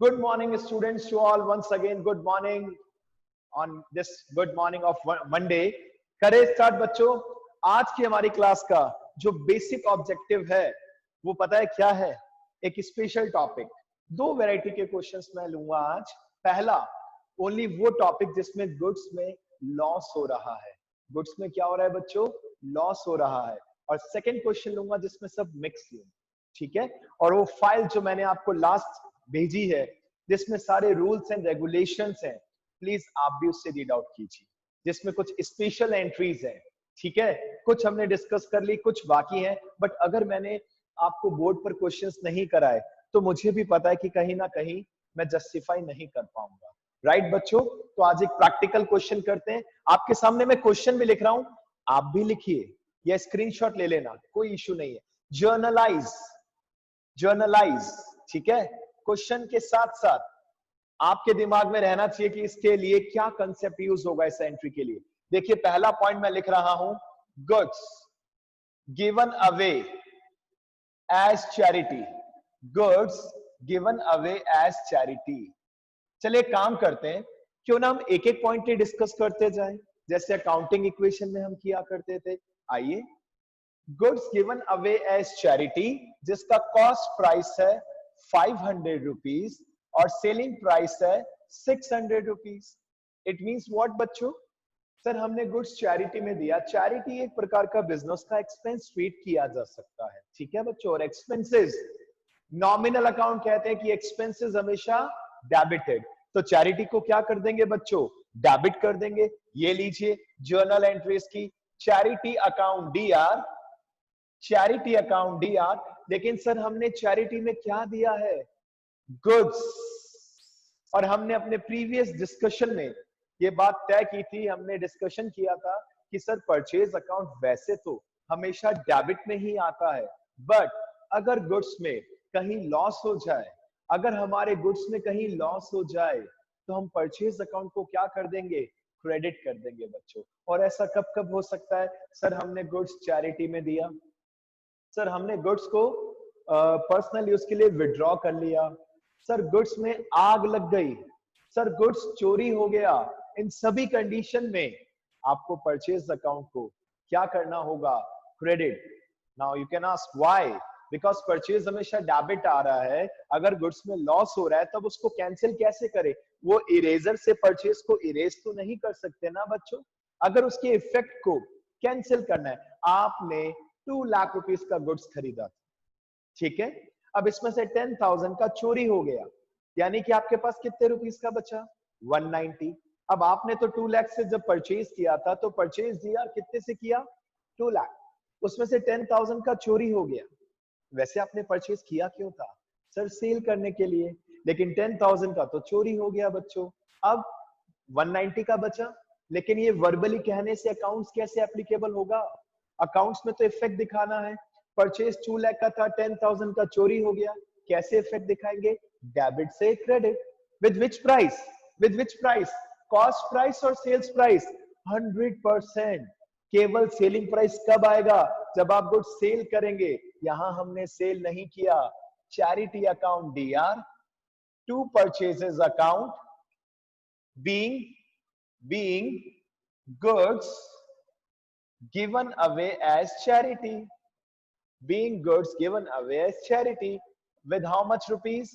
Good morning, students, to all. Once again, good morning on this good morning of Monday. करें start बच्चों. आज की हमारी class का जो बेसिक ऑब्जेक्टिव है वो पता है क्या है? एक स्पेशल टॉपिक. दो वैरायटी के क्वेश्चंस मैं लूंगा आज. पहला, ओनली वो टॉपिक जिसमें गुड्स में लॉस हो रहा है. गुड्स में क्या हो रहा है बच्चों? लॉस हो रहा है. और सेकंड क्वेश्चन लूंगा जिसमें सब मिक्स है. ठीक है. और वो फाइल जो मैंने आपको लास्ट भेजी है जिसमें सारे रूल्स एंड रेगुलेशंस हैं, प्लीज आप भी उससे रीड आउट कीजिए, जिसमें कुछ स्पेशल एंट्रीज हैं. ठीक है. कुछ हमने डिस्कस कर ली, कुछ बाकी हैं. बट अगर मैंने आपको बोर्ड पर क्वेश्चंस नहीं कराए तो मुझे भी पता है कि कहीं ना कहीं मैं जस्टिफाई नहीं कर पाऊंगा. राइट बच्चों. तो आज एक प्रैक्टिकल क्वेश्चन करते हैं. आपके सामने मैं क्वेश्चन भी लिख रहा हूं, आप भी लिखिए या स्क्रीनशॉट ले लेना, कोई इश्यू नहीं है. Generalized, generalized. ठीक है. क्वेश्चन के साथ साथ आपके दिमाग में रहना चाहिए कि इसके लिए क्या कंसेप्ट यूज होगा इस एंट्री के लिए. देखिए पहला पॉइंट मैं लिख रहा हूं, goods given away as charity. Goods given away as charity. चलिए काम करते हैं, क्यों ना हम एक एक पॉइंट ही डिस्कस करते जाएं, जैसे अकाउंटिंग इक्वेशन में हम किया करते थे. आइए. Goods given away as charity जिसका कॉस्ट प्राइस है 500 रुपीज और सेलिंग प्राइस है 600 रुपीज. इट मींस व्हाट बच्चों? सर हमने गुड्स चैरिटी में दिया. चैरिटी एक प्रकार का बिजनेस का एक्सपेंस ट्रीट किया जा सकता है. ठीक है बच्चों. और एक्सपेंसेस नॉमिनल अकाउंट कहते हैं कि एक्सपेंसेस हमेशा डेबिटेड. तो चैरिटी को क्या कर देंगे बच्चों? डेबिट कर देंगे. ये लीजिए जर्नल एंट्रीज की, charity account D R, charity account D R. लेकिन सर हमने चैरिटी में क्या दिया है? गुड्स. और हमने अपने प्रीवियस डिस्कशन में ये बात तय की थी, हमने डिस्कशन किया था कि सर परचेज अकाउंट वैसे तो हमेशा डेबिट में ही आता है, बट अगर गुड्स में कहीं लॉस हो जाए, अगर हमारे गुड्स में कहीं लॉस हो जाए तो हम परचेज अकाउंट को क्या कर देंगे? क्रेडिट कर देंगे बच्चों. और ऐसा कब कब हो सकता है? सर हमने गुड्स चैरिटी में दिया, सर हमने गुड्स को पर्सनल यूज के लिए विड्रॉ कर लिया, सर गुड्स में आग लग गई, सर गुड्स चोरी हो गया. इन सभी कंडीशन में आपको परचेज अकाउंट को क्या करना होगा? Credit. Now you can ask why. Because purchase हमेशा डेबिट आ रहा है. अगर गुड्स में लॉस हो रहा है तब उसको कैंसिल कैसे करें? वो इरेजर से परचेज को इरेज तो नहीं कर सकते ना बच्चों. अगर उसके इफेक्ट को कैंसिल करना है, आपने 2 लाख रुपीस का गुड्स खरीदा. ठीक है. अब इसमें से 10,000 का चोरी हो गया, यानी कि आपके पास कितने रुपीस का बचा? 190. अब आपने तो 2 लाख से जब परचेज किया था तो परचेज दिया कितने से किया? 2 लाख. उसमें से 10,000 का चोरी हो गया. वैसे आपने परचेज किया क्यों था? सर सेल करने के लिए. लेकिन 10,000 का तो चोरी हो गया बच्चों. अब 190 का बचा. लेकिन ये वर्बली कहने से अकाउंट्स कैसे एप्लीकेबल होगा? अकाउंट्स में तो इफेक्ट दिखाना है. परचेज 2 लाख का था, 10,000 का चोरी हो गया, कैसे इफेक्ट दिखाएंगे? डेबिट से credit. With which price? With which price? Cost price और सेल्स प्राइस 100%. केवल सेलिंग प्राइस कब आएगा? जब आप गुड्स सेल करेंगे. यहां हमने सेल नहीं किया. Charity account DR to purchases account being goods given away as charity. Being goods given away as charity with how much rupees?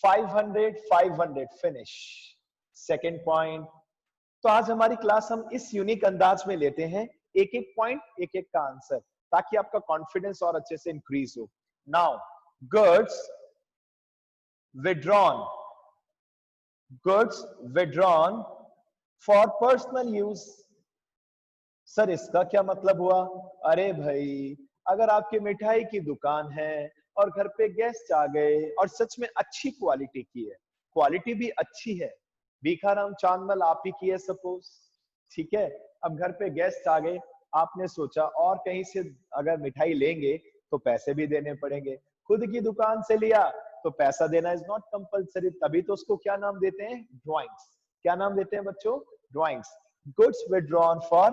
500 finish. Second point. तो आज हमारी क्लास हम इस यूनिक अंदाज में लेते हैं, एक एक पॉइंट एक एक का आंसर, ताकि आपका कॉन्फिडेंस और अच्छे से इंक्रीज हो. Now goods withdrawn, goods withdrawn for personal use. Sir इसका क्या मतलब हुआ? अरे भाई, अगर आपकी मिठाई की दुकान है और घर पे गेस्ट आ गए और सच में अच्छी क्वालिटी की है, क्वालिटी भी अच्छी है, भीखाराम चांदमल आप ही की है सपोज. ठीक है. अब घर पे गेस्ट आ गए, आपने सोचा और कहीं से अगर मिठाई लेंगे तो पैसे भी देने पड़ेंगे. खुद की दुकान से लिया तो पैसा देना इज नॉट कंपलसरी. तभी तो उसको क्या नाम देते हैं? ड्रॉइंग्स. क्या नाम देते हैं बच्चों? Drawings. Goods withdrawn for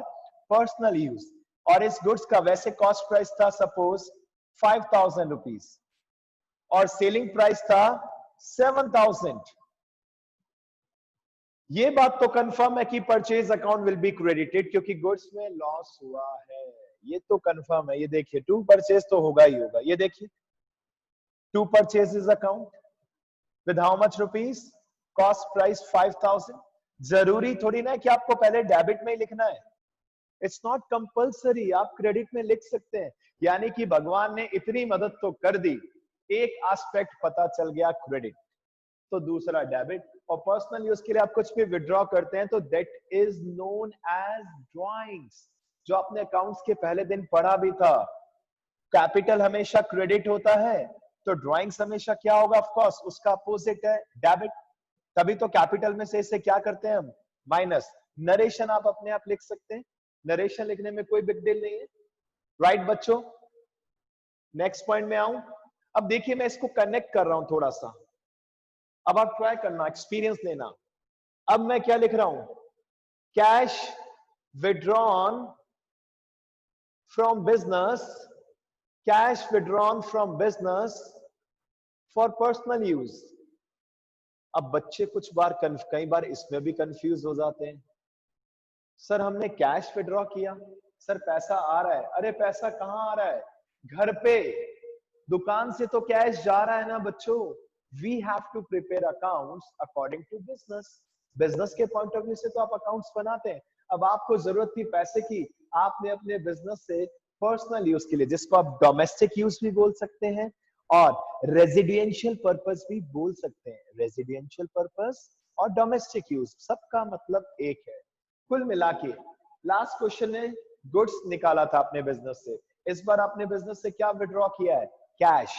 personal use. और इस गुड्स का वैसे कॉस्ट प्राइस था सपोज 5,000 रुपीज और सेलिंग प्राइस था 7,000। ये बात तो कंफर्म है कि purchase account will be credited क्योंकि गुड्स में लॉस हुआ है, ये तो कंफर्म है। ये देखिए टू परचेज तो होगा ही होगा। ये देखिए to purchases account with how much rupees, cost price 5,000। जरूरी थोड़ी ना है कि आपको पहले डेबिट में ही लिखना है, इट्स नॉट कंपल्सरी, आप क्रेडिट में लिख सकते हैं। यानी कि भगवान ने इतनी मदद तो कर दी, एक एस्पेक्ट पता चल गया क्रेडिट, तो दूसरा डेबिट। और पर्सनल यूज के लिए आप कुछ भी विड्रॉ करते हैं तो that is known as drawings, जो आपने अकाउंट्स के पहले दिन पढ़ा भी था। कैपिटल हमेशा क्रेडिट होता है, तो ड्रॉइंग्स हमेशा क्या होगा, ऑफ कोर्स उसका अपोजिट है डेबिट। तभी तो कैपिटल में से इसे क्या करते हैं हम, माइनस। नरेशन आप अपने आप लिख सकते हैं, नरेशन लिखने में कोई बिग डील नहीं है, राइट बच्चों। नेक्स्ट पॉइंट में आऊं। अब देखिए मैं इसको कनेक्ट कर रहा हूं थोड़ा सा, अब आप ट्राई करना, एक्सपीरियंस लेना। अब मैं क्या लिख रहा हूं, cash withdrawn from business, cash withdrawn from business for personal use. अब बच्चे कुछ बार कई बार इसमें भी कंफ्यूज हो जाते हैं, सर हमने कैश विड्रॉ किया, सर पैसा आ रहा है, अरे पैसा कहां आ रहा है, घर पे, दुकान से तो कैश जा रहा है ना बच्चों। We have to prepare accounts according to business, business के पॉइंट ऑफ व्यू से तो आप अकाउंट्स बनाते हैं। अब आपको जरूरत थी पैसे की, आपने अपने बिजनेस से पर्सनल यूज के लिए, जिसको आप डोमेस्टिक यूज भी बोल सकते हैं और रेजिडेंशियल पर्पस भी बोल सकते हैं, रेजिडेंशियल पर्पस और डोमेस्टिक यूज सबका मतलब एक है। कुल मिला के लास्ट क्वेश्चन में गुड्स निकाला था अपने बिजनेस से, इस बार आपने बिजनेस से क्या विड्रॉ किया है, कैश।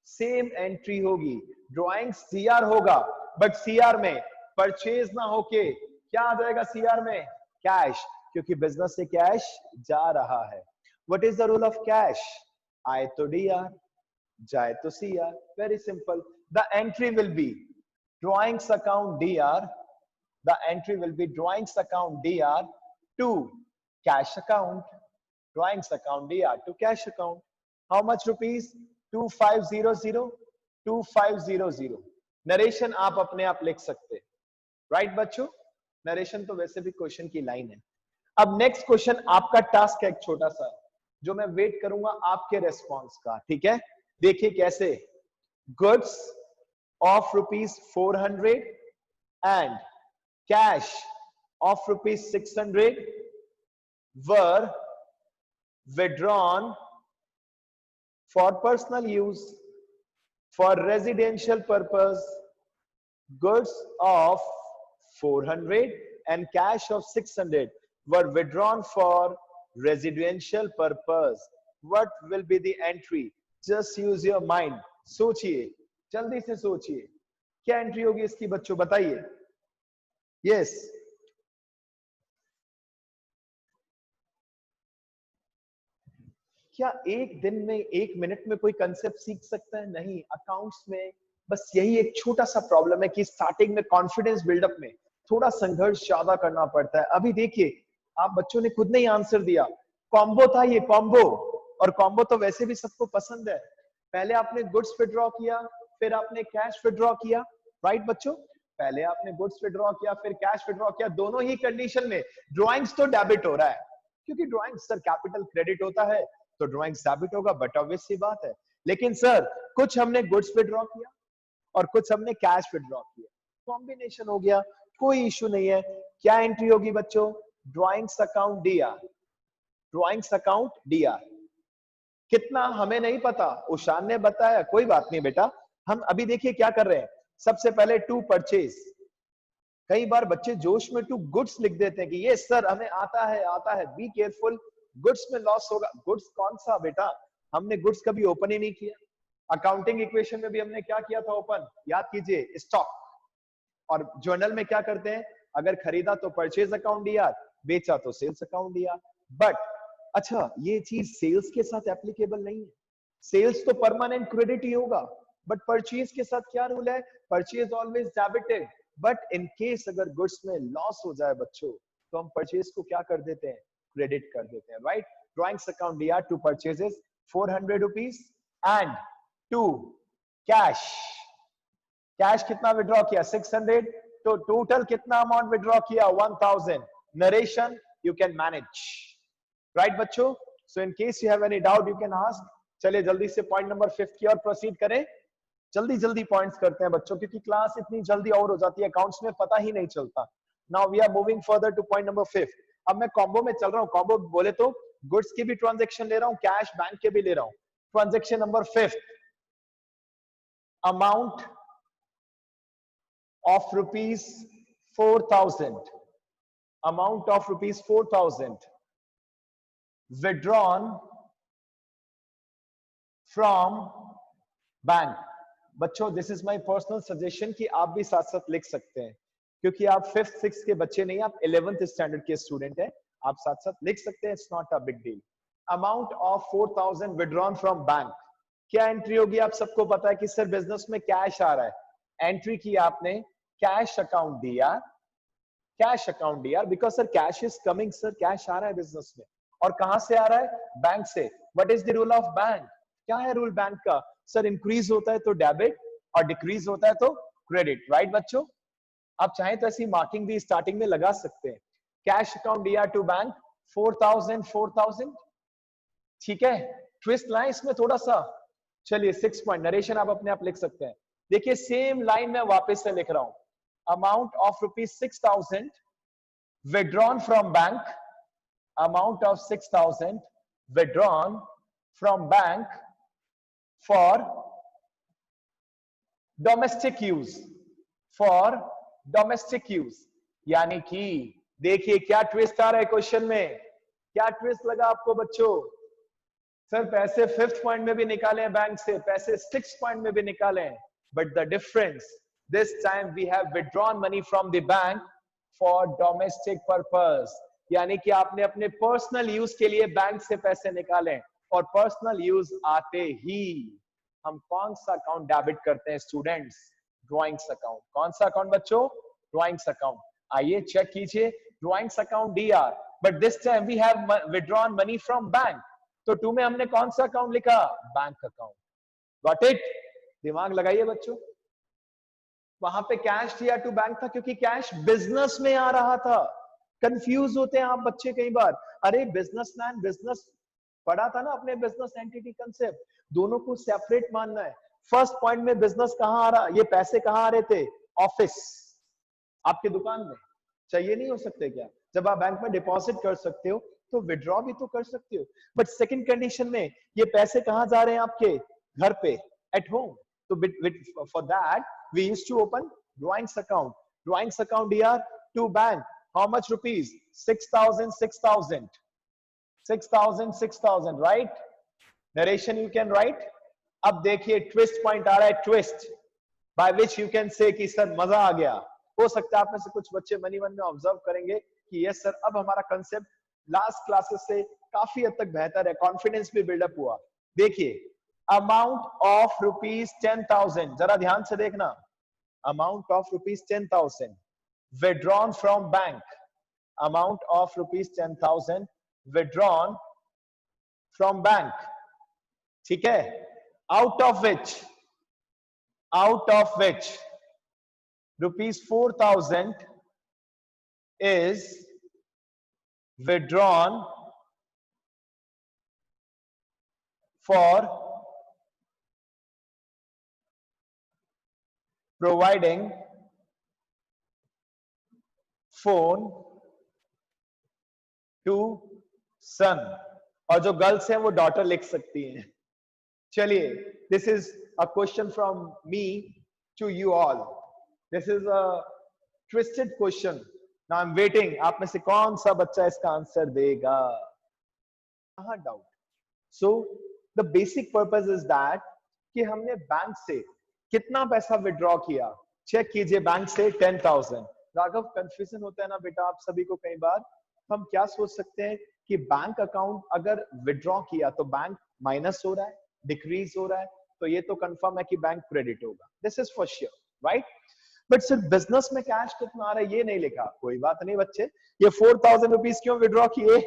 सेम एंट्री होगी, ड्रॉइंग सीआर होगा, बट सीआर में परचेज ना होके क्या आ जाएगा सीआर में, कैश, क्योंकि बिजनेस से कैश जा रहा है। What is the rule of cash, आए तो डीआर, जाए तो CR, very simple. The entry will B drawings account D R, the entry will be drawings account dr to cash account, drawings account dr to cash account. How much rupees, 2500, 2500। Narration आप अपने आप लिख सकते हैं, right बच्चों। Narration तो वैसे भी क्वेश्चन की लाइन है। अब नेक्स्ट क्वेश्चन आपका टास्क है एक छोटा सा, जो मैं वेट करूंगा आपके रेस्पॉन्स का, ठीक है। देखिए कैसे, goods of rupees 400 and cash of rupees 600 were withdrawn for personal use, for residential purpose. Goods of 400 and cash of 600 were withdrawn for residential purpose. What will be the entry? Just use your mind. सोचिए, जल्दी से सोचिए, क्या entry होगी इसकी बच्चों, बताइए। Yes क्या एक दिन में, एक मिनट में कोई कंसेप्ट सीख सकता है, नहीं। अकाउंट्स में बस यही एक छोटा सा प्रॉब्लम है कि स्टार्टिंग में कॉन्फिडेंस बिल्डअप में थोड़ा संघर्ष ज्यादा करना पड़ता है। अभी देखिए आप बच्चों ने खुद ने ही आंसर दिया, कॉम्बो था ये, कॉम्बो। और कॉम्बो तो वैसे भी सबको पसंद है। पहले आपने गुड्स विड्रॉ किया, फिर आपने कैश विड्रॉ किया, राइट बच्चों। पहले आपने गुड्स विड्रॉ किया, फिर कैश विड्रॉ किया, दोनों ही कंडीशन में ड्रॉइंग्स तो डेबिट हो रहा है, क्योंकि ड्रॉइंग सर कैपिटल क्रेडिट होता है, तो ड्रॉइंग डेबिट होगा, बट ऑब्वियस सी बात है। लेकिन सर कुछ हमने गुड्स विड्रॉ किया और कुछ हमने कैश विड्रॉ किया, कॉम्बिनेशन हो गया, कोई इशू नहीं है। क्या एंट्री होगी बच्चों, drawings account D R, drawings account D R. कितना हमें नहीं पता, उशान ने बताया, कोई बात नहीं बेटा। हम अभी देखिए क्या कर रहे हैं, सबसे पहले टू परचेज। कई बार बच्चे जोश में टू गुड्स लिख देते हैं कि ये सर हमें आता है, आता है, बी केयरफुल, गुड्स में लॉस होगा। गुड्स कौन सा बेटा, हमने गुड्स कभी ओपन ही नहीं किया। अकाउंटिंग इक्वेशन में भी हमने क्या किया था ओपन, याद कीजिए, स्टॉक। और जर्नल में क्या करते हैं, अगर खरीदा तो परचेज अकाउंट डीआर, बेचा तो सेल्स अकाउंट डीआर। बट अच्छा ये चीज सेल्स के साथ एप्लीकेबल नहीं है, सेल्स तो परमानेंट क्रेडिट ही होगा, बट परचेज के साथ क्या रूल है, purchase always debited. But in case अगर गुड्स में लॉस हो जाए बच्चों, तो हम परचेज को क्या कर देते हैं, क्रेडिट कर देते हैं, right. Drawings account DR to purchases 400 rupees and to cash, cash कितना विड्रॉ किया 600, तो टोटल कितना अमाउंट विड्रॉ किया 1000. Narration you can manage, right बच्चों. So in case you have any doubt you can ask. चलिए जल्दी से पॉइंट नंबर 5 की ओर प्रोसीड करें. जल्दी जल्दी पॉइंट्स करते हैं बच्चों, क्योंकि क्लास इतनी जल्दी ओवर हो जाती है अकाउंट्स में, पता ही नहीं चलता. Now we are moving further to point number 5. अब मैं कॉम्बो में चल रहा हूं. कॉम्बो बोले तो गुड्स की भी ट्रांजैक्शन ले रहा हूं, कैश बैंक के भी ले रहा हूं. Transaction number 5, amount of rupees 4,000, amount of rupees 4,000 withdrawn from bank. बच्चों this is my personal suggestion कि आप भी साथ साथ लिख सकते हैं, क्योंकि आप 5th 6th के बच्चे नहीं, आप 11th स्टैंडर्ड के स्टूडेंट हैं, आप साथ साथ लिख सकते हैं. It's not a big deal. Amount of 4,000 withdrawn from bank. क्या एंट्री होगी? आप सबको पता है कि सर बिजनेस में कैश आ रहा है. एंट्री की आपने कैश अकाउंट दिया, कैश अकाउंट दिया, because sir cash is coming. Sir cash आ रहा है बिजनेस में, और कहां से आ रहा है? बैंक से. What is the rule of bank? क्या है रूल बैंक का? सर इंक्रीज होता है तो डेबिट और डिक्रीज होता है तो क्रेडिट, राइट बच्चों. आप चाहें तो ऐसी मार्किंग भी स्टार्टिंग में लगा सकते हैं. कैश अकाउंट दिया टू बैंक 4,000. ठीक है, ट्विस्ट लाइन इसमें थोड़ा सा. चलिए 6 पॉइंट नरेशन आप अपने आप लिख सकते हैं. देखिए सेम लाइन में वापस से लिख रहा हूं. Amount of rupees 6,000 withdrawn from bank, amount of 6,000 withdrawn from bank for domestic use, for domestic use. यानी कि देखिए क्या ट्विस्ट आ रहा है क्वेश्चन में, क्या ट्विस्ट लगा आपको बच्चों? सर पैसे 5th पॉइंट में भी निकाले बैंक से, पैसे 6th पॉइंट में भी निकाले, but the difference this time we have withdrawn money from the bank for domestic purpose. यानी कि आपने अपने पर्सनल यूज के लिए बैंक से पैसे निकाले, और पर्सनल यूज आते ही हम कौन सा अकाउंट डेबिट करते हैं स्टूडेंट्स? Drawings account. कौन सा अकाउंट बच्चों? Drawings account. आइए चेक कीजिए. Drawings account DR, but this time we have withdrawn money from bank. तो 2 में हमने कौन सा अकाउंट लिखा? Bank account. Got it? दिमाग लगाइए बच्चों. वहां पे कैश दिया टू बैंक था क्योंकि कैश बिजनेस में आ रहा था. कंफ्यूज होते हैं आप बच्चे कई बार. अरे बिजनेसमैन, बिजनेस पढ़ा था ना अपने बिजनेस एंटिटी कंसेप्ट, दोनों को सेपरेट मानना है. फर्स्ट पॉइंट में बिजनेस कहां आ रहा, ये पैसे कहां आ रहे थे? ऑफिस, आपके दुकान में. चाहिए नहीं हो सकते क्या? जब आप बैंक में डिपॉजिट कर सकते हो तो विड्रॉ भी तो कर सकते हो. बट सेकंड कंडीशन में ये पैसे कहां जा रहे हैं? आपके घर पे, at home. So for that we used to open drawings account. Drawings account here to bank. How much rupees? 6,000, 6,000. 6,000, 6,000, right? Narration you can write. अब देखिए ट्विस्ट पॉइंट आ रहा है. Twist by which you can say कि sir मजा आ गया. हो सकता है आप में से कुछ बच्चे मनी मन में ऑब्जर्व करेंगे कि यस सर अब हमारा कंसेप्ट लास्ट क्लासेस से काफी हद तक बेहतर है, कॉन्फिडेंस भी बिल्डअप हुआ. देखिए अमाउंट ऑफ रुपीज 10,000, जरा ध्यान से देखना. Amount of rupees 10,000 withdrawn from bank. Amount of rupees 10,000 withdrawn from bank. ठीक है. out of which rupees 4,000 is withdrawn for providing phone to son. और जो गर्ल्स हैं वो डॉटर लिख सकती हैं. चलिए this is a question from me to you all. This is a twisted question. Now I am waiting, आप में से कौन सा बच्चा इसका आंसर देगा? कहां doubt? So the basic purpose is that कि हमने बैंक से कितना पैसा विड्रॉ किया. चेक कीजिए बैंक से 10,000. राघव कंफ्यूजन होता है ना बेटा आप सभी को कई बार. हम क्या सोच सकते हैं कि बैंक अकाउंट अगर विड्रॉ किया तो बैंक माइनस हो रहा है, डिक्रीज हो रहा है, तो ये तो कंफर्म है कि बैंक क्रेडिट होगा. This is for sure, right? But सिर्फ बिजनेस में कैश कितना आ रहा है ये नहीं लिखा. कोई बात नहीं बच्चे, ये 4,000 रुपीज क्यों विड्रॉ किए?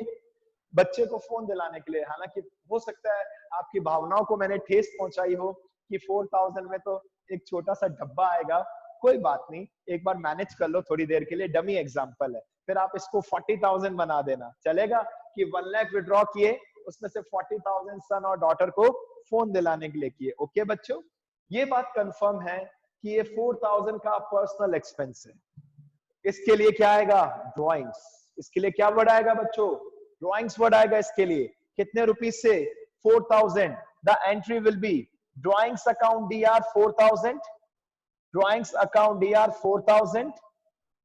बच्चे को फोन दिलाने के लिए. हालांकि हो सकता है आपकी भावनाओं को मैंने ठेस पहुंचाई हो कि 4,000 में तो एक छोटा सा डब्बा आएगा, कोई बात नहीं, एक बार मैनेज कर लो थोड़ी देर के लिए, डमी एग्जांपल है, फिर आप इसको 40,000 बना देना, चलेगा? कि 1 लाख विड्रॉ किए, उसमें से 40,000 सन और डॉटर को फोन दिलाने के लिए किए। ओके बच्चों, ये बात कंफर्म है कि ये 4,000 का पर्सनल एक्सपेंस है। इसके लिए क्या आएगा? ड्रॉइंग्स। इसके लिए क्या वर्ड आएगा बच्चों? ड्रॉइंग्स वर्ड आएगा इसके लिए। कितने रुपीस से? 4,000। The entry will B drawings account D R 4,000, drawings account D R 4,000,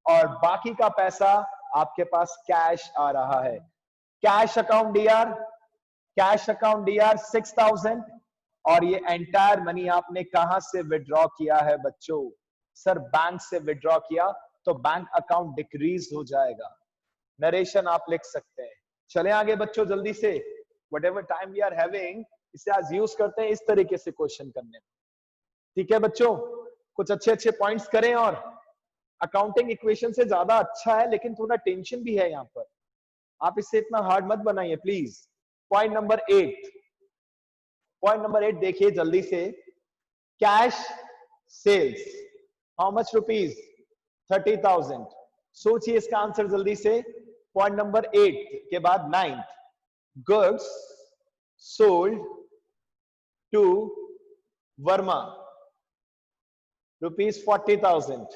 और बाकी का पैसा आपके पास कैश आ रहा है। Cash account DR, cash account D R 6,000, और ये एंटायर मनी आपने कहां से विड्रॉ किया है बच्चों? सर बैंक से विड्रॉ किया, तो बैंक अकाउंट डिक्रीज हो जाएगा। नरेशन आप लिख सकते हैं। चले आगे बच्चों जल्दी से, whatever time we are having, इसे आज यूज करते हैं इस तरीके से क्वेश्चन करने में। ठीक है बच्चों, कुछ अच्छे अच्छे पॉइंट्स करें। और अकाउंटिंग इक्वेशन से ज्यादा अच्छा है, लेकिन थोड़ा टेंशन भी है यहाँ पर, आप इसे इतना हार्ड मत बनाइए please. Point number 8, point number 8 देखिए जल्दी से। Cash sales how much rupees? 30,000। सोचिए इसका आंसर जल्दी से। पॉइंट नंबर 8 के बाद 9th, goods sold to Verma rupees 40,000।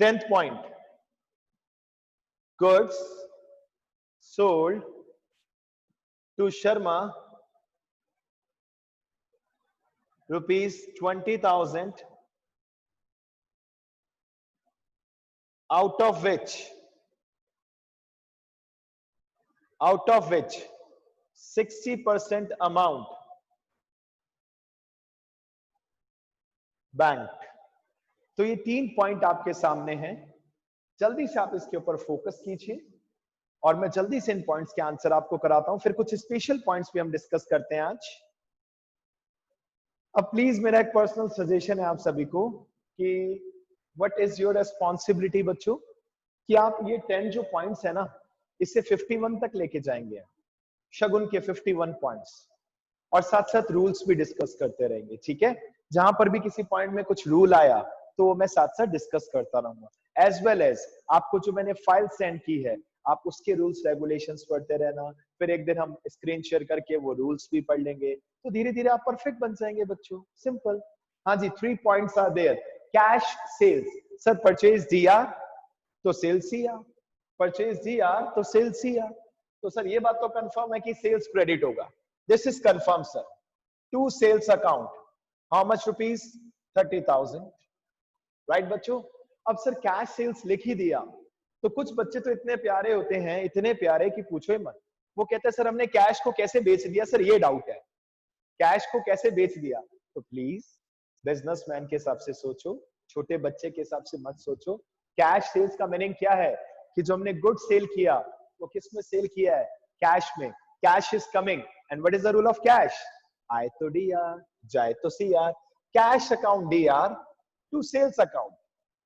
10th point, goods sold to Sharma rupees 20,000, out of which 60% amount bank. तो ये 3 पॉइंट आपके सामने हैं, जल्दी से आप इसके ऊपर फोकस कीजिए और मैं जल्दी से इन पॉइंट्स के आंसर आपको कराता हूं, फिर कुछ स्पेशल पॉइंट्स भी हम डिस्कस करते हैं आज। अब प्लीज मेरा एक पर्सनल सजेशन है आप सभी को कि व्हाट इज योर रेस्पॉन्सिबिलिटी बच्चों, कि आप ये 10 जो पॉइंट्स है ना, इसे 51 तक लेके जाएंगे, शगुन के 51 पॉइंट्स, और साथ साथ रूल्स भी डिस्कस करते रहेंगे। ठीक है, जहां पर भी किसी पॉइंट में कुछ रूल आया तो मैं साथ साथ डिस्कस करता रहूंगा, एज वेल एज आपको जो मैंने फाइल सेंड की है आप उसके रूल्स रेगुलेशंस पढ़ते रहना, फिर एक दिन हम स्क्रीन शेयर करके वो रूल्स भी पढ़ लेंगे, तो धीरे धीरे आप परफेक्ट बन जाएंगे बच्चों, सिंपल। हाँ जी, 3 points are there. Cash sales, sir purchase दिया तो सेल्स किया, परचेज दिया तो सेल्स किया, तो सर ये बात तो कंफर्म है कि सेल्स क्रेडिट होगा, this is confirm sir. To sales account how much rupees? 30,000, right बच्चों। अब सर कैश सेल्स लिख ही दिया, तो कुछ बच्चे तो इतने प्यारे होते हैं, इतने प्यारे कि पूछो ही मत, वो कहते हैं सर हमने कैश को कैसे बेच दिया, सर ये डाउट है, कैश को कैसे बेच दिया। तो प्लीज बिजनेसमैन के हिसाब से सोचो, छोटे बच्चे के हिसाब से मत सोचो। कैश सेल्स का मीनिंग क्या है कि जो हमने गुड सेल किया वो किस में सेल किया है? कैश में। Cash is coming and what is the rule of cash? आए तो डीआर, जाए तो CR. Cash account DR to sales account,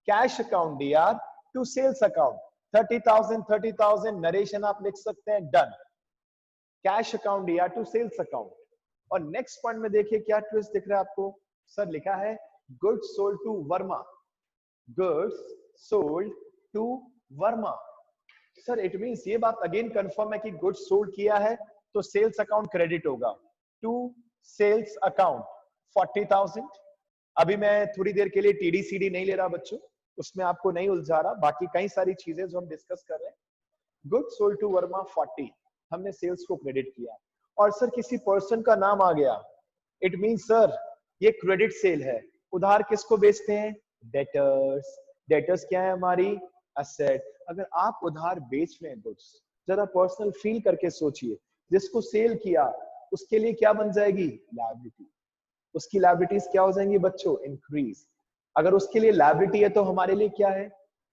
cash account DR to sales account. 30,000 30,000 narration आप लिख सकते हैं, done. Cash account DR to sales account. और next point में देखिए क्या ट्विस्ट दिख रहा है आपको, सर लिखा है goods sold to Verma, goods sold to Verma. Sir it means ये बात अगेन कंफर्म है कि गुड्स सोल्ड किया है तो सेल्स अकाउंट क्रेडिट होगा, टू सेल्स अकाउंट 40,000। अभी मैं थोड़ी देर के लिए टीडीसीडी नहीं ले रहा बच्चों, उसमें आपको नहीं उलझा रहा, बाकी कई सारी चीजें जो हम डिस्कस कर रहे हैं। गुड सोल्ड टू वर्मा 40, हमने सेल्स को क्रेडिट किया, और सर किसी पर्सन का नाम आ गया, इट मींस सर ये क्रेडिट सेल है। उधार किसको बेचते हैं? डेटर्स। डेटर्स क्या है? हमारी असेट। अगर आप उधार बेच रहे हैं गुड्स, जरा पर्सनल फील करके सोचिए, जिसको सेल किया उसके लिए क्या बन जाएगी? लायबिलिटी। उसकी लायबिलिटीज क्या हो जाएंगी बच्चों? इंक्रीज। अगर उसके लिए लायबिलिटी है तो हमारे लिए क्या है?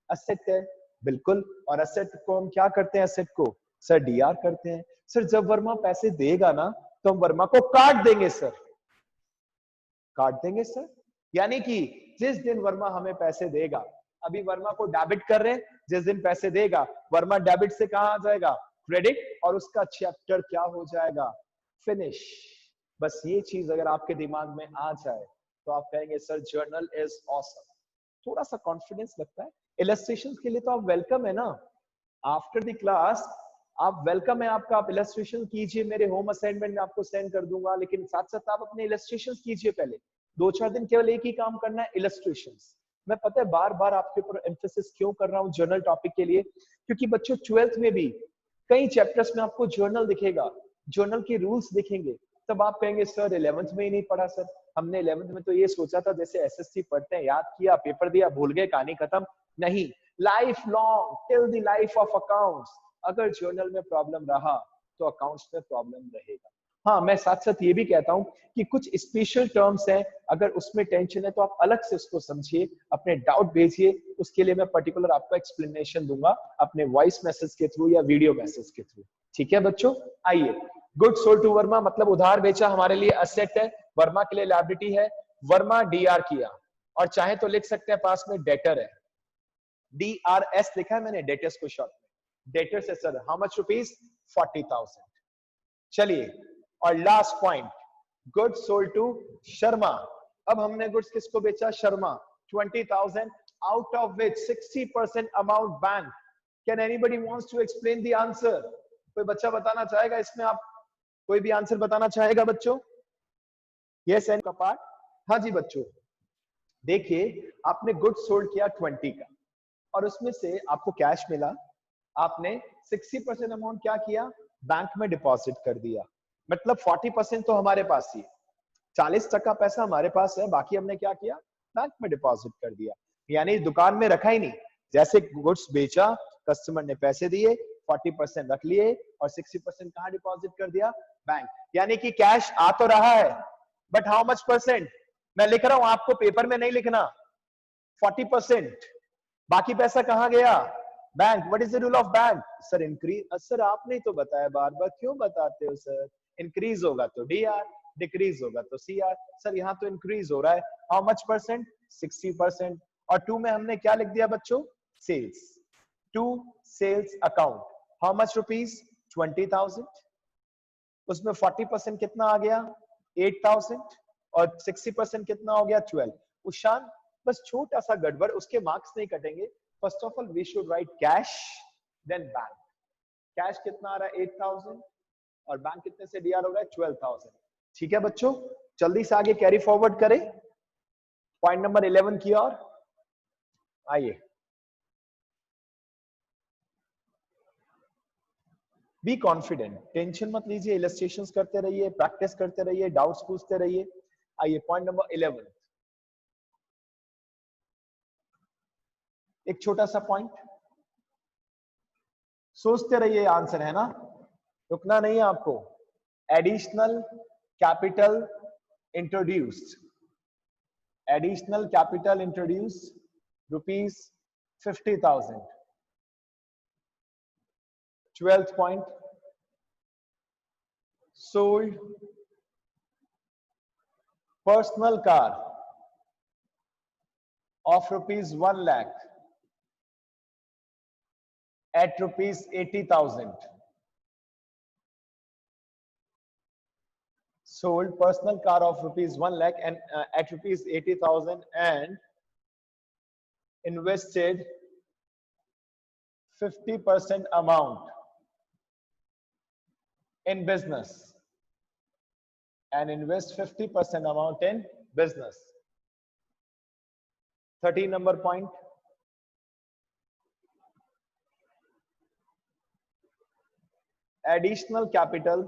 असेट है, बिल्कुल। और असेट को हम क्या करते हैं? असेट को सर डीआर करते हैं। सर जब वर्मा पैसे देगा ना तो हम वर्मा को काट देंगे सर, काट देंगे सर, यानी कि जिस दिन वर्मा हमें पैसे देगा, अभी वर्मा को डेबिट कर रहे हैं, जिस दिन पैसे देगा वर्मा डेबिट से कहां आ जाएगा? क्रेडिट, और उसका चैप्टर क्या हो जाएगा? फिनिश। बस ये चीज अगर आपके दिमाग में आ जाए तो आप कहेंगे सर जर्नल इज ऑसम। थोड़ा सा कॉन्फिडेंस लगता है। इलस्ट्रेशंस के लिए तो आप वेलकम है ना, आफ्टर द क्लास आप वेलकम है आपका, आप इलस्ट्रेशन कीजिए, मेरे होम असाइनमेंट में आपको सेंड कर दूंगा, लेकिन साथ साथ आप अपने इलस्ट्रेशंस कीजिए। पहले 2-4 दिन केवल एक ही काम करना है, इलस्ट्रेशंस। मैं पता है बार बार आपके ऊपर एम्फेसिस क्यों कर रहा हूँ जर्नल टॉपिक के लिए, क्योंकि बच्चों 12th में भी कई चैप्टर्स में आपको जर्नल दिखेगा, जर्नल के रूल्स दिखेंगे। तब आप कहेंगे सर 11th में ही नहीं पढ़ा सर, हमने 11th में तो ये सोचा था जैसे एसएससी पढ़ते हैं, याद किया, पेपर दिया, भूल गए, कहानी खत्म। नहीं, life long till the life of accounts, अगर जर्नल में प्रॉब्लम रहा तो अकाउंट्स में प्रॉब्लम रहेगा। हाँ, मैं साथ साथ ये भी कहता हूँ कि कुछ स्पेशल टर्म्स हैं, अगर उसमें टेंशन है तो आप अलग से उसको समझिए, अपने डाउट भेजिए, उसके लिए मैं पर्टिकुलर आपको एक्सप्लेनेशन दूंगा अपने वॉइस मैसेज के थ्रू या वीडियो मैसेज के थ्रू। ठीक है बच्चों, आइए। गुड सोल्ड टू वर्मा मतलब उधार बेचा हमारे लिए असेट है, वर्मा के लिए लायबिलिटी है, वर्मा डीआर किया, और चाहे तो लिख सकते हैं पास में डेटर है, डीआरएस लिखा है मैंने, डेटर्स को शॉर्ट में, डेटर से सर हाउ मच रुपीज 40,000। चलिए, और last point, goods sold to Sharma. अब हमने गुड्स किसको बेचा, Sharma, 20,000, out of which 60% amount bank. Can anybody wants to explain the answer? कोई बच्चा बताना चाहेगा इसमें, आप कोई भी आंसर बताना चाहेगा बच्चों? यस एंड का पार्ट, हाँ जी बच्चों। देखिए, आपने गुड्स सोल्ड किया 20 का, और उसमें से आपको कैश मिला, आपने 60% अमाउंट क्या किया, बैंक में डिपॉजिट कर दिया। मतलब 40% तो हमारे पास ही है, 40% पैसा हमारे पास है, बाकी हमने क्या किया, बैंक में डिपॉजिट कर दिया। यानी दुकान में रखा ही नहीं, जैसे गुड्स बेचा, कस्टमर ने पैसे दिए, 40% रख लिए और 60% कहां डिपॉजिट कर दिया, बैंक। यानी कि कैश आ तो रहा है, बट हाउ मच परसेंट, मैं लिख रहा हूं आपको, पेपर में नहीं लिखना, 40%। बाकी पैसा कहां गया, bank. What is the rule of bank, sir increase. Sir आपने तो बताया, बार बार क्यों बताते हो सर, इंक्रीज होगा तो डीआर, डिक्रीज होगा तो सीआर। सर यहाँ तो इंक्रीज हो रहा है, हाउ मच परसेंट, 60%। और 2 में हमने क्या लिख दिया बच्चों, sales, to sales account, how much rupees 20,000, उसमें 40% कितना आ गया 8,000, और 60% कितना हो गया 12। उशान, बस छोटा सा गड़बड़, उसके मार्क्स नहीं कटेंगे। First of all we should write cash then bank. Cash कितना आ रहा है 8,000, और बैंक कितने से डीआर हो रहा है 12,000। ठीक है बच्चों, जल्दी से आगे कैरी फॉरवर्ड करें पॉइंट नंबर 11 की ओर। आइए, बी कॉन्फिडेंट, टेंशन मत लीजिए, इलस्ट्रेशंस करते रहिए, प्रैक्टिस करते रहिए, डाउट्स पूछते रहिए। आइए पॉइंट नंबर 11, एक छोटा सा पॉइंट, सोचते रहिए, आंसर है ना, रुकना नहीं है आपको। Additional capital introduced, additional capital introduced rupees 50,000। 12th point, sold personal car of rupees 1 lakh at rupees 80,000. Sold personal car of rupees 1 lakh and at rupees 80,000 and invested 50% amount in business, and invest 50% amount in business. 13 number point, additional capital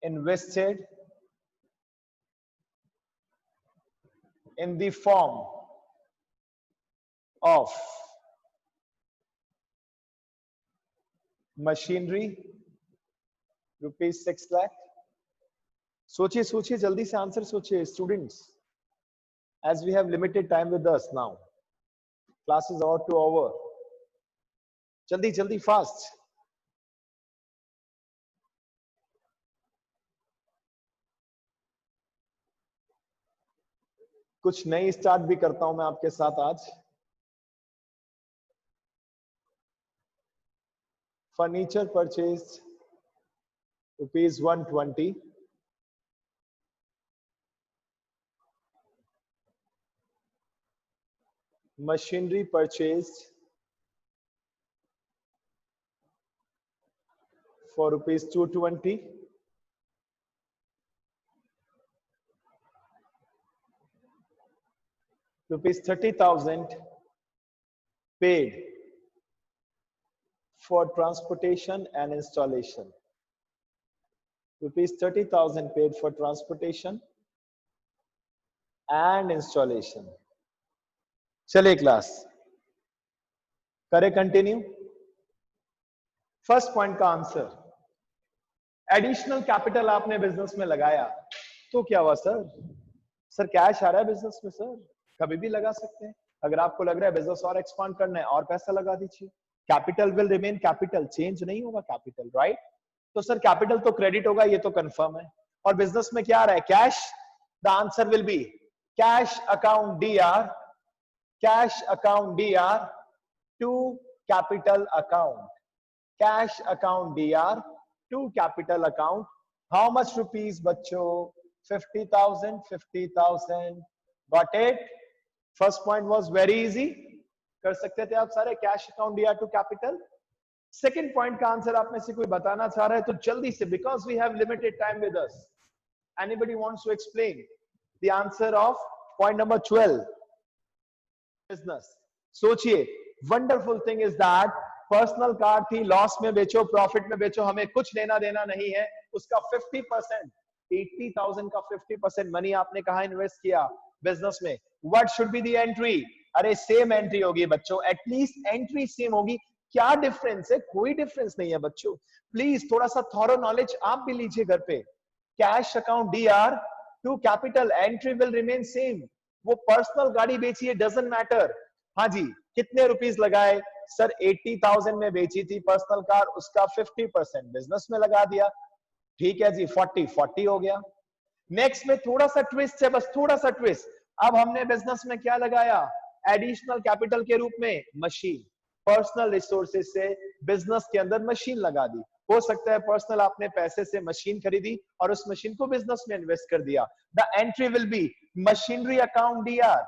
invested in the form of machinery rupees 6 lakh. सोचिए सोचिए, जल्दी से answer सोचिए students, as we have limited time with us now, class is about to over. जल्दी जल्दी fast. कुछ नई start भी करता हूं मैं आपके साथ आज। Furniture purchase rupees 120. Machinery purchased for rupees 220. Rupees 30,000 paid for transportation and installation. Rupees 30,000 paid for transportation and installation. चलिए क्लास करें कंटिन्यू. फर्स्ट पॉइंट का आंसर, एडिशनल कैपिटल आपने बिजनेस में लगाया तो क्या हुआ सर? सर कैश आ रहा है बिजनेस में, सर कभी भी लगा सकते हैं. अगर आपको लग रहा है बिजनेस और एक्सपांड करना है और पैसा लगा दीजिए. Capital will remain capital, change नहीं होगा कैपिटल, राइट? तो सर कैपिटल तो क्रेडिट होगा, ये तो कंफर्म है. और बिजनेस में क्या आ रहा है? Cash. The answer will be cash account DR, cash account DR to capital account, cash account DR to capital account. How much rupees बच्चों? 50,000. 50,000. Got it? First point was very easy, कर सकते थे आप सारे. Cash account DR to capital. Second point का answer आप में से कोई बताना चाह रहा है तो जल्दी से, because we have limited time with us. Anybody wants to explain the answer of point number 12? Business. सोचिए, wonderful thing is that personal car थी, लॉस में बेचो प्रॉफिट में बेचो, हमें कुछ लेना देना नहीं है. उसका 50%, 80,000 का 50% मनी आपने कहा इन्वेस्ट किया बिजनेस में. What should be the entry? अरे सेम एंट्री होगी बच्चों, एटलीस्ट एंट्री सेम होगी. क्या डिफरेंस है? कोई डिफरेंस नहीं है बच्चों. प्लीज थोड़ा सा थॉरो नॉलेज आप भी लीजिए घर पे. Cash account DR to capital, entry will remain same. वो पर्सनल गाड़ी बेची है, डजंट मैटर. हाँ जी, कितने रुपीस लगाए? सर 80,000 में बेची थी पर्सनल कार, उसका 50% बिजनेस में लगा दिया. ठीक है जी, 40 हो गया. नेक्स्ट में थोड़ा सा ट्विस्ट है, बस थोड़ा सा ट्विस्ट. अब हमने बिजनेस में क्या लगाया? एडिशनल कैपिटल के रूप में मशीन. पर्सनल रिसोर्सेज से बिजनेस के अंदर मशीन लगा दी. हो सकता है पर्सनल आपने पैसे से मशीन खरीदी और उस मशीन को बिजनेस में इन्वेस्ट कर दिया. The entry will be machinery account DR,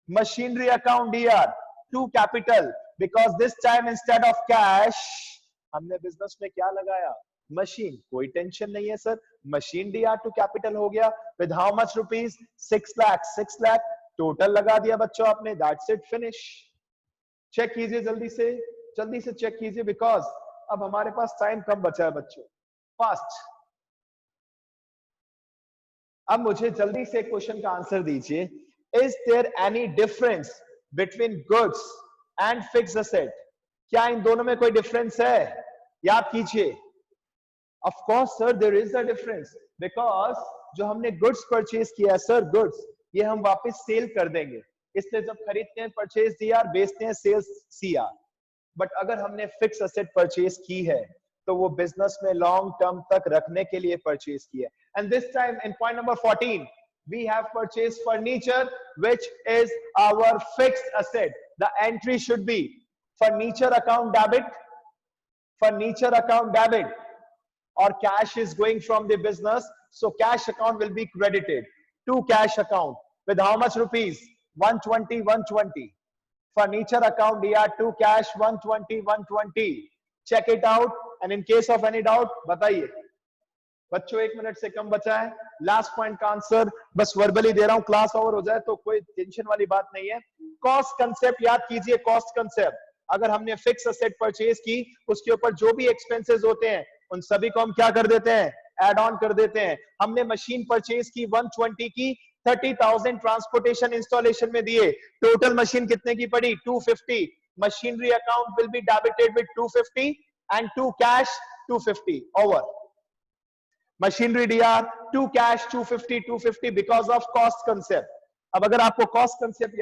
machinery account DR to capital, because this time instead of cash हमने बिजनेस में क्या लगाया? मशीन. कोई टेंशन नहीं है sir, machine DR to capital हो गया. With how much rupees? 6 lakh. 6 lakh total लगा दिया बच्चों आपने. That's it, finish. चेक कीजिए जल्दी से चेक कीजिए, बिकॉज अब हमारे पास टाइम कम बचा है बच्चों. फास्ट. अब मुझे जल्दी से क्वेश्चन का आंसर दीजिए. Is there any difference between goods and fixed asset? क्या इन दोनों में कोई डिफरेंस है? याद कीजिए. Of course sir there is a difference, because जो हमने गुड्स परचेज किया सर, गुड्स ये हम वापस सेल कर देंगे. इसलिए जब खरीदते हैं परचेज डीआर, बेचते हैं सेल्स सीआर. बट अगर हमने फिक्स एसेट परचेज की है तो वो बिजनेस में लॉन्ग टर्म तक रखने के लिए परचेज की है. And this time in point number 14 we have purchased furniture which is our fixed asset. The entry should be furniture account debit, furniture account debit, or cash is going from the business, so cash account will be credited to cash account with how much rupees? 120. 120. Furniture account DR to cash 120. 120. Check it out, and in case of any doubt बताइए बच्चों. 1 minute से कम बचा है. Last point का answer बस verbally दे रहा हूं, class over हो जाए तो कोई टेंशन वाली बात नहीं है. कॉस्ट कंसेप्ट याद कीजिए. कॉस्ट कंसेप्ट, अगर हमने फिक्स एसेट परचेज की, उसके ऊपर जो भी एक्सपेंसेस होते हैं उन सभी को हम क्या कर देते हैं? एड ऑन कर देते हैं. हमने मशीन परचेज की 120 की, 30,000 ट्रांसपोर्टेशन इंस्टॉलेशन में दिए. टोटल मशीन कितने की पड़ी? 250. Machinery account will be debited with 250 and to cash 250. Over. Machinery DR to cash 250 because of cost concept. अब अगर आपको कॉस्ट कंसेप्ट